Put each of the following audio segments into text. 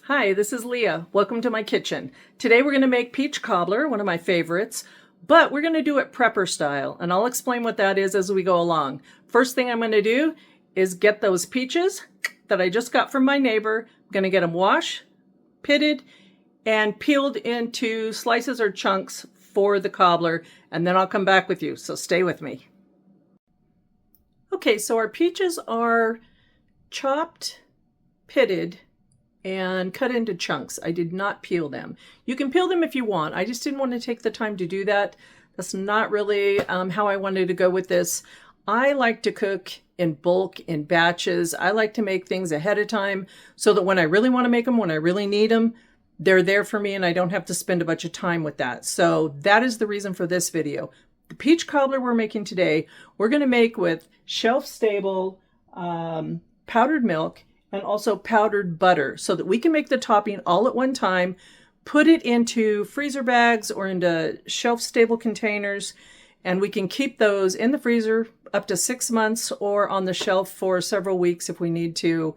Hi, this is Leah. Welcome to my kitchen. Today we're going to make peach cobbler, one of my favorites, but we're going to do it prepper style, and I'll explain what that is as we go along. First thing I'm going to do is get those peaches that I just got from my neighbor. I'm going to get them washed, pitted, and peeled into slices or chunks for the cobbler, and then I'll come back with you, so stay with me. Okay, so our peaches are chopped, pitted, and cut into chunks. I did not peel them. You can peel them if you want. I just didn't want to take the time to do that. That's not really how I wanted to go with this. I like to cook in bulk, in batches. I like to make things ahead of time so that when I really want to make them, when I really need them, they're there for me and I don't have to spend a bunch of time with that. So that is the reason for this video. The peach cobbler we're making today, we're going to make with shelf-stable powdered milk and also powdered butter so that we can make the topping all at one time, put it into freezer bags or into shelf-stable containers, and we can keep those in the freezer up to 6 months or on the shelf for several weeks if we need to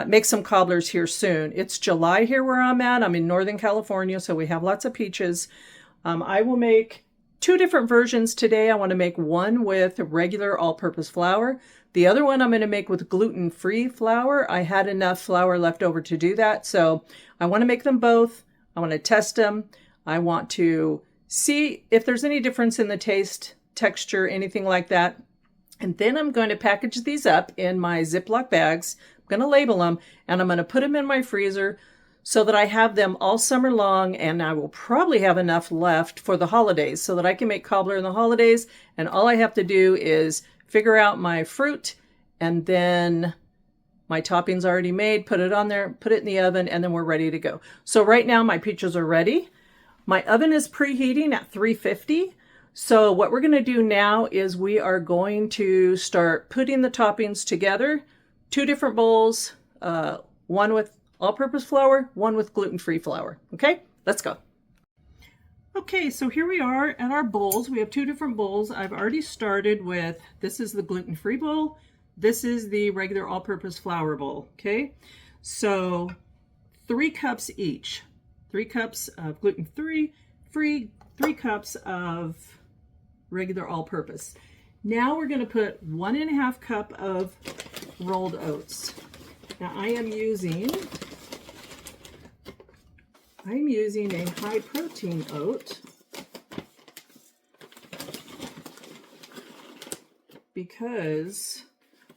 make some cobblers here soon. It's July here where I'm at. I'm in Northern California, so we have lots of peaches. I will make two different versions today. I want to make one with regular all-purpose flour. The other one I'm going to make with gluten-free flour. I had enough flour left over to do that, so I want to make them both. I want to test them. I want to see if there's any difference in the taste, texture, anything like that. And then I'm going to package these up in my Ziploc bags. I'm going to label them, and I'm going to put them in my freezer so that I have them all summer long, and I will probably have enough left for the holidays so that I can make cobbler in the holidays, and all I have to do is figure out my fruit, and then my topping's already made, put it on there, put it in the oven, and then we're ready to go. So right now my peaches are ready. My oven is preheating at 350. So what we're going to do now is we are going to start putting the toppings together. Two different bowls, one with all-purpose flour, one with gluten-free flour. Okay, let's go. Okay, so here we are at our bowls. We have two different bowls. I've already started with, this is the gluten-free bowl. This is the regular all-purpose flour bowl, okay? So 3 cups each. 3 cups of gluten-free, 3 cups of regular all-purpose. Now we're gonna put 1.5 cup of rolled oats. Now I'm using a high protein oat because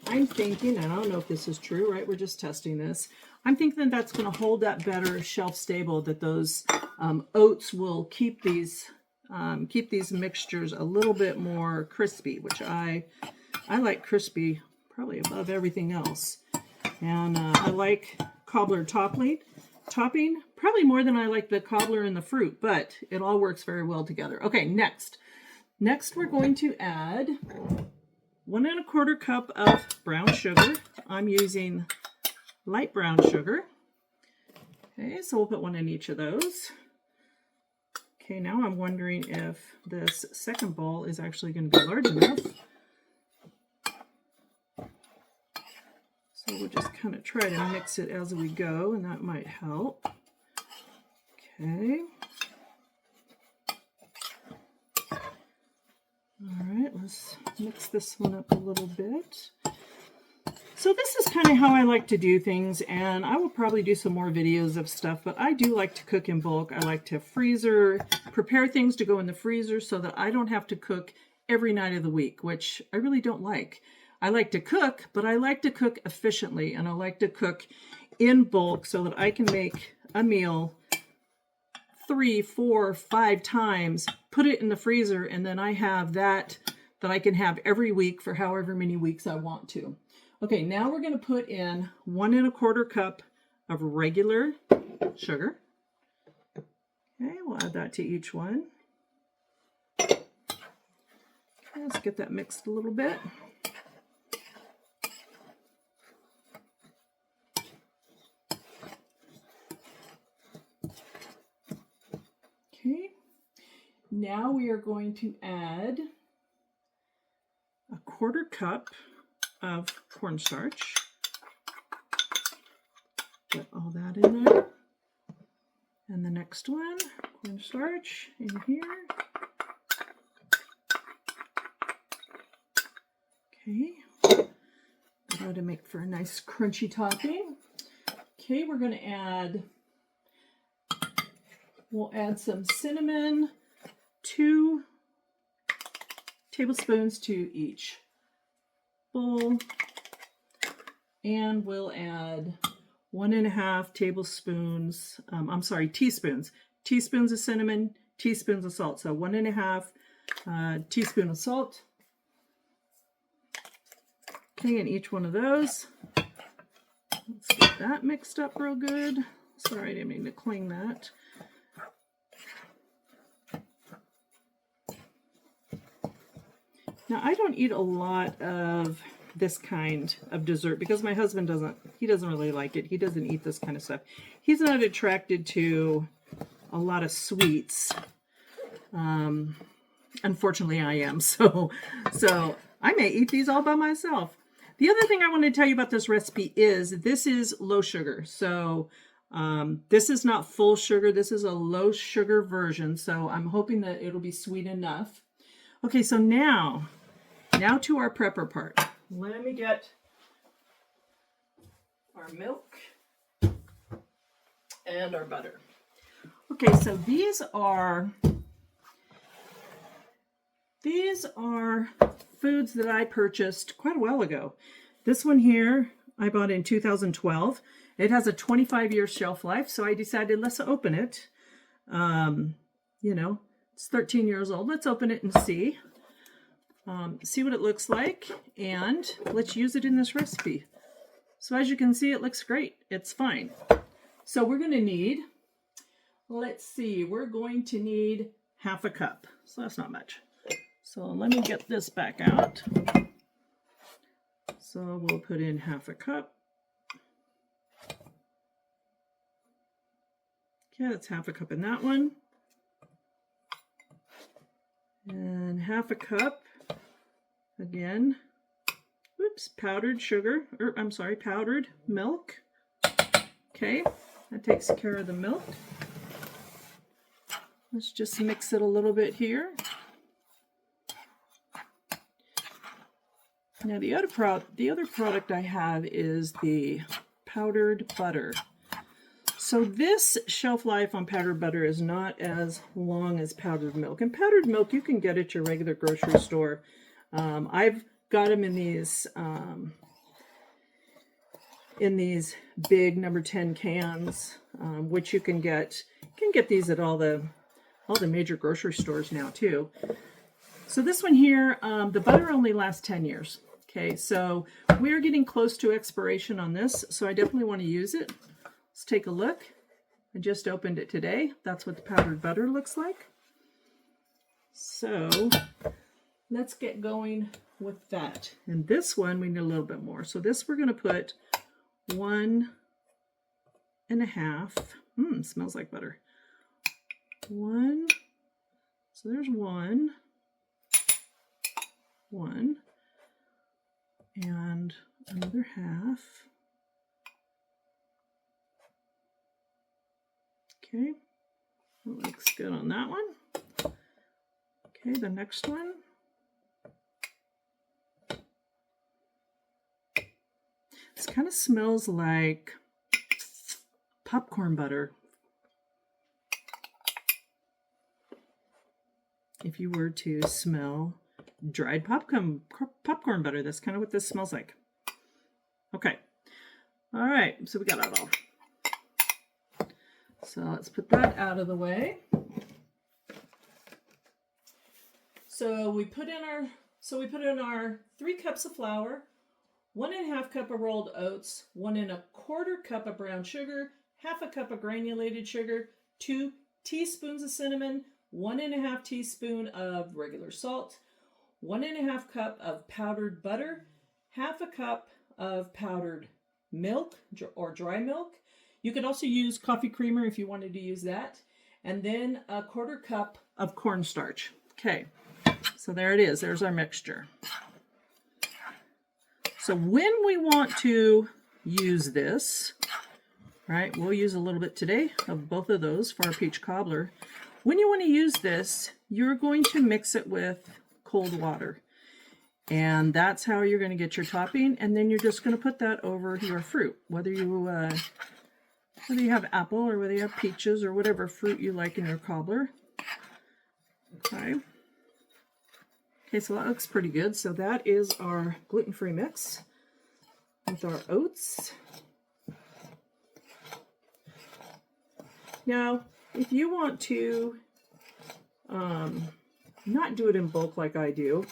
I'm thinking, and I don't know if this is true, right? We're just testing this. I'm thinking that's going to hold up better shelf stable, that those oats will keep these mixtures a little bit more crispy, which I like crispy probably above everything else. And I like cobbler topping probably more than I like the cobbler and the fruit, but it all works very well together. Okay, next we're going to add 1.25 cup of brown sugar. I'm using light brown sugar. Okay, so we'll put one in each of those. Okay, now I'm wondering if this second bowl is actually going to be large enough. So we'll just kind of try to mix it as we go, and that might help. Okay. All right, let's mix this one up a little bit. So this is kind of how I like to do things, and I will probably do some more videos of stuff, but I do like to cook in bulk. I like to prepare things to go in the freezer so that I don't have to cook every night of the week, which I really don't like. I like to cook, but I like to cook efficiently, and I like to cook in bulk so that I can make a meal 3, 4, 5 times, put it in the freezer, and then I have that I can have every week for however many weeks I want to. Okay, now we're going to put in 1.25 cup of regular sugar. Okay, we'll add that to each one. Okay, let's get that mixed a little bit. Okay, now we are going to add 1/4 cup of cornstarch. Get all that that in there. And the next one, cornstarch in here. Okay, that ought to make for a nice crunchy topping. Okay, we're going to we'll add some cinnamon, 2 tablespoons to each bowl. And we'll add 1.5 tablespoons, teaspoons of cinnamon, teaspoons of salt. So 1.5 teaspoon of salt. Okay, in each one of those. Let's get that mixed up real good. Sorry, I didn't mean to cling that. Now, I don't eat a lot of this kind of dessert because my husband doesn't really like it. He doesn't eat this kind of stuff. He's not attracted to a lot of sweets. Unfortunately, I am. So I may eat these all by myself. The other thing I want to tell you about this recipe is this is low sugar. So this is not full sugar. This is a low sugar version. So I'm hoping that it'll be sweet enough. Okay, so now to our prepper part. Let me get our milk and our butter. Okay, so these are foods that I purchased quite a while ago. This one here I bought in 2012. It has a 25-year shelf life, so I decided let's open it. You know, it's 13 years old. Let's open it and see what it looks like, and let's use it in this recipe. So as you can see, it looks great. It's fine. So we're going to need, let's see, we're going to need 1/2 cup. So that's not much. So let me get this back out. So we'll put in 1/2 cup. Okay, that's 1/2 cup in that one. And 1/2 cup, again, powdered sugar, or I'm sorry, powdered milk. Okay, that takes care of the milk. Let's just mix it a little bit here. Now the other product I have is the powdered butter. So this shelf life on powdered butter is not as long as powdered milk. And powdered milk you can get at your regular grocery store. I've got them in these big number 10 cans, which you can get these at all the major grocery stores now too. So this one here, the butter only lasts 10 years. Okay, so we're getting close to expiration on this, so I definitely want to use it. Let's take a look. I just opened it today. That's what the powdered butter looks like. So let's get going with that. And this one, we need a little bit more. So this we're going to put 1.5. Smells like butter. 1. So there's 1. And another 1/2. Okay, that looks good on that one. Okay, the next one. This kind of smells like popcorn butter. If you were to smell dried popcorn butter, that's kind of what this smells like. Okay. All right, so we got it all. So let's put that out of the way. So we put in our 3 cups of flour, 1.5 cup of rolled oats, 1.25 cup of brown sugar, 1/2 cup of granulated sugar, 2 teaspoons of cinnamon, 1.5 teaspoon of regular salt, 1.5 cup of powdered butter, 1/2 cup of powdered milk or dry milk. You could also use coffee creamer if you wanted to use that. And then 1/4 cup of cornstarch. Okay, so there it is. There's our mixture. So when we want to use this, All right, we'll use a little bit today of both of those for our peach cobbler. When you want to use this, you're going to mix it with cold water. And that's how you're going to get your topping. And then you're just going to put that over your fruit, whether you have apple or whether you have peaches or whatever fruit you like in your cobbler. Okay. Okay, so that looks pretty good. So that is our gluten-free mix with our oats. Now, if you want to not do it in bulk like I do,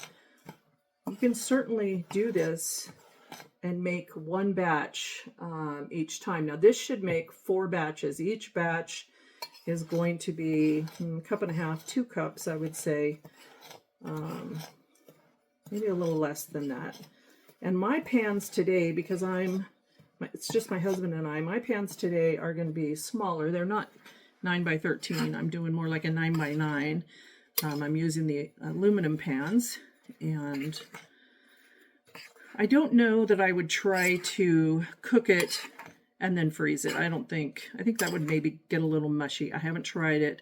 you can certainly do this and make one batch each time. Now, this should make 4 batches. Each batch is going to be a cup and a half, 2 cups, I would say. Maybe a little less than that. And my pans today, because it's just my husband and I, my pans today are going to be smaller. They're not 9 by 13. I'm doing more like a 9 by 9. I'm using the aluminum pans, and I don't know that I would try to cook it and then freeze it. I think that would maybe get a little mushy. I haven't tried it.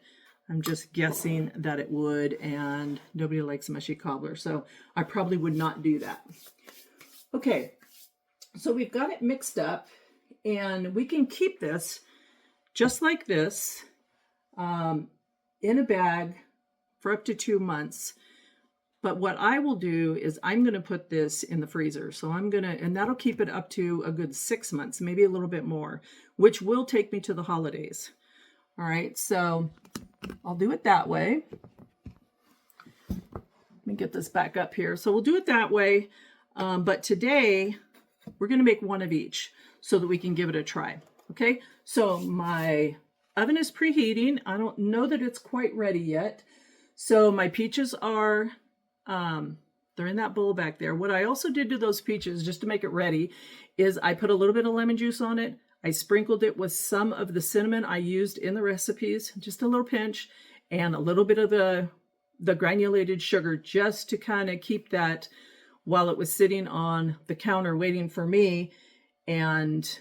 I'm just guessing that it would, and nobody likes mushy cobbler, so I probably would not do that. Okay, so we've got it mixed up, and we can keep this just like this in a bag for up to 2 months. But what I will do is I'm going to put this in the freezer. So and that'll keep it up to a good 6 months, maybe a little bit more, which will take me to the holidays. All right, so I'll do it that way. Let me get this back up here. So we'll do it that way. But today we're going to make one of each so that we can give it a try. Okay, so my oven is preheating. I don't know that it's quite ready yet. So my peaches are, they're in that bowl back there. What I also did to those peaches, just to make it ready, is I put a little bit of lemon juice on it. I sprinkled it with some of the cinnamon I used in the recipes, just a little pinch, and a little bit of the granulated sugar, just to kind of keep that while it was sitting on the counter waiting for me and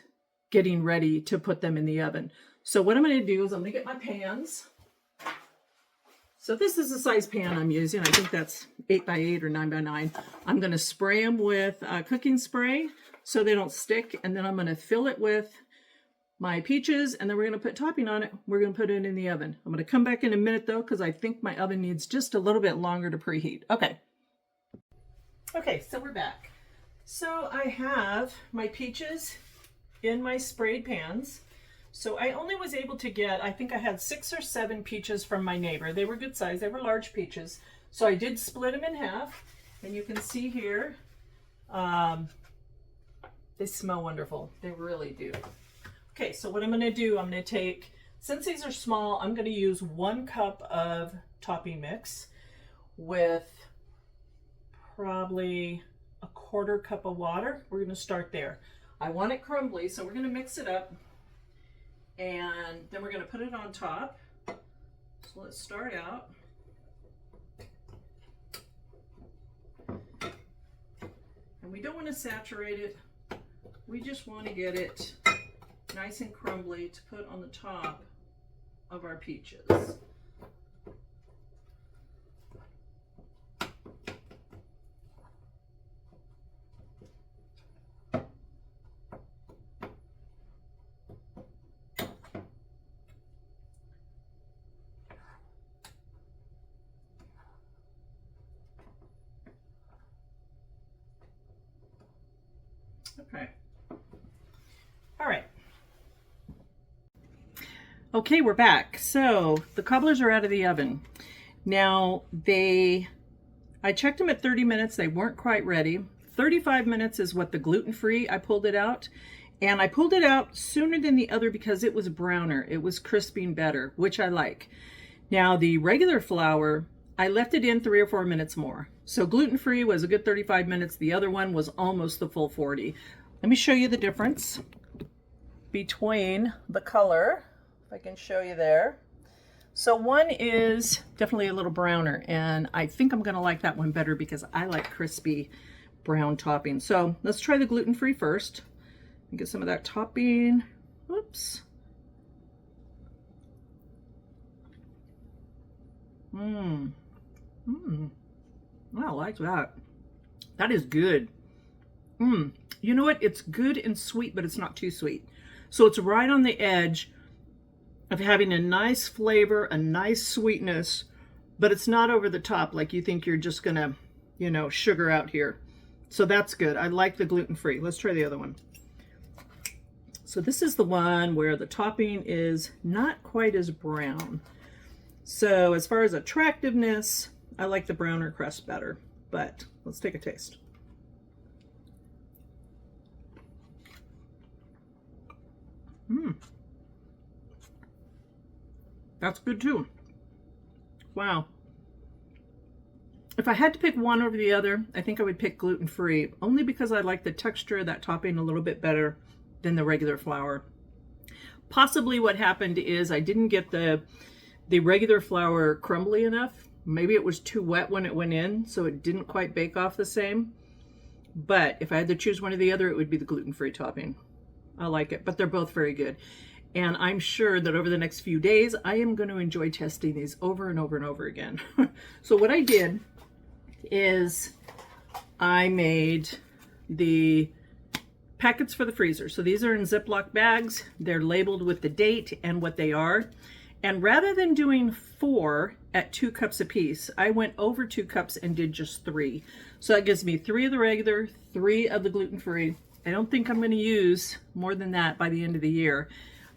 getting ready to put them in the oven. So what I'm going to do is I'm going to get my pans. So this is the size pan I'm using. I think that's 8 by 8 or 9 by 9. I'm going to spray them with cooking spray so they don't stick. And then I'm going to fill it with my peaches, and then we're going to put topping on it. We're going to put it in the oven. I'm going to come back in a minute though, because I think my oven needs just a little bit longer to preheat. Okay. Okay, so we're back. So I have my peaches in my sprayed pans. So I only was able to get, I think I had 6 or 7 peaches from my neighbor. They were good size. They were large peaches. So I did split them in half. And you can see here, they smell wonderful. They really do. Okay, so what I'm going to do, I'm going to take, since these are small, I'm going to use 1 cup of topping mix with probably a 1/4 cup of water. We're going to start there. I want it crumbly, so we're going to mix it up. And then we're going to put it on top. So let's start out. And we don't want to saturate it. We just want to get it nice and crumbly to put on the top of our peaches. Okay. All right. Okay, we're back. So the cobblers are out of the oven. Now I checked them at 30 minutes. They weren't quite ready. 35 minutes is what the gluten-free, I pulled it out. And I pulled it out sooner than the other because it was browner. It was crisping better, which I like. Now the regular flour, I left it in 3 or 4 minutes more. So gluten-free was a good 35 minutes. The other one was almost the full 40. Let me show you the difference between the color, if I can show you there. So one is definitely a little browner, and I think I'm gonna like that one better because I like crispy brown topping. So let's try the gluten-free first. Get some of that topping. Whoops, Mmm. Mmm. I like that. That is good. Mmm. You know what? It's good and sweet, but it's not too sweet. So it's right on the edge of having a nice flavor, a nice sweetness, but it's not over the top like you think you're just gonna, you know, sugar out here. So that's good. I like the gluten-free. Let's try the other one. So this is the one where the topping is not quite as brown. So as far as attractiveness, I like the browner crust better, but let's take a taste. Mmm. That's good too. Wow. If I had to pick one over the other, I think I would pick gluten-free, only because I like the texture of that topping a little bit better than the regular flour. Possibly what happened is I didn't get the regular flour crumbly enough. Maybe it was too wet when it went in, so it didn't quite bake off the same. But if I had to choose one or the other, it would be the gluten-free topping. I like it, but they're both very good. And I'm sure that over the next few days, I am going to enjoy testing these over and over and over again. So what I did is I made the packets for the freezer. So these are in Ziploc bags. They're labeled with the date and what they are. And rather than doing 4 at 2 cups apiece, I went over 2 cups and did just 3. So that gives me 3 of the regular, 3 of the gluten-free. I don't think I'm going to use more than that by the end of the year.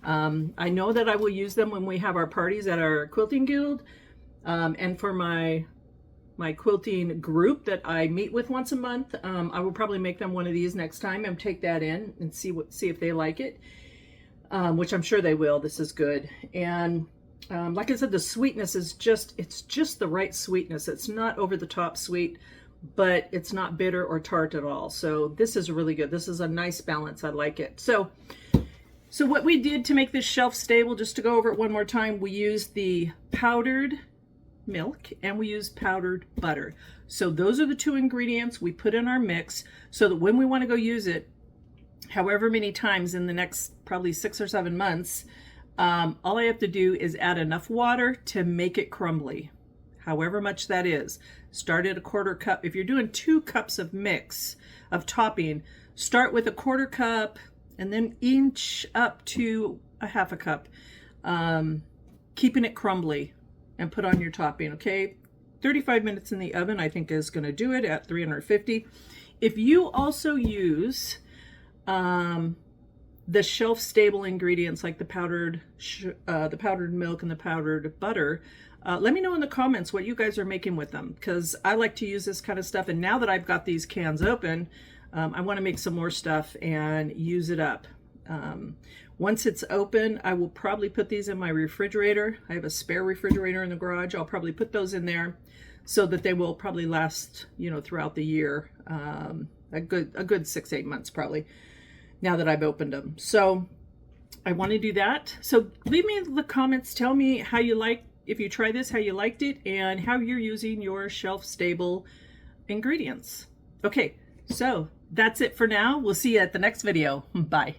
I know that I will use them when we have our parties at our quilting guild, and for my quilting group that I meet with once a month. I will probably make them one of these next time and take that in and see if they like it, which I'm sure they will. This is good. And like I said, the sweetness is it's just the right sweetness. It's not over the top sweet, but it's not bitter or tart at all. So this is really good. This is a nice balance. I like it. So what we did to make this shelf stable, just to go over it one more time, we used the powdered milk and we used powdered butter. So those are the 2 ingredients we put in our mix so that when we want to go use it, however many times in the next probably 6 or 7 months, all I have to do is add enough water to make it crumbly, however much that is. Start at a 1/4 cup. If you're doing 2 cups of mix of topping, start with a 1/4 cup and then inch up to a 1/2 cup, keeping it crumbly, and put on your topping. Okay, 35 minutes in the oven I think is going to do it at 350. If you also use the shelf-stable ingredients like the powdered milk and the powdered butter, let me know in the comments what you guys are making with them, because I like to use this kind of stuff. And now that I've got these cans open, I want to make some more stuff and use it up. Once it's open, I will probably put these in my refrigerator. I have a spare refrigerator in the garage. I'll probably put those in there so that they will probably last, you know, throughout the year, a good 6-8 months probably, now that I've opened them. So I want to do that. So leave me in the comments. Tell me how you like, if you try this, how you liked it, and how you're using your shelf-stable ingredients. Okay, so that's it for now. We'll see you at the next video. Bye.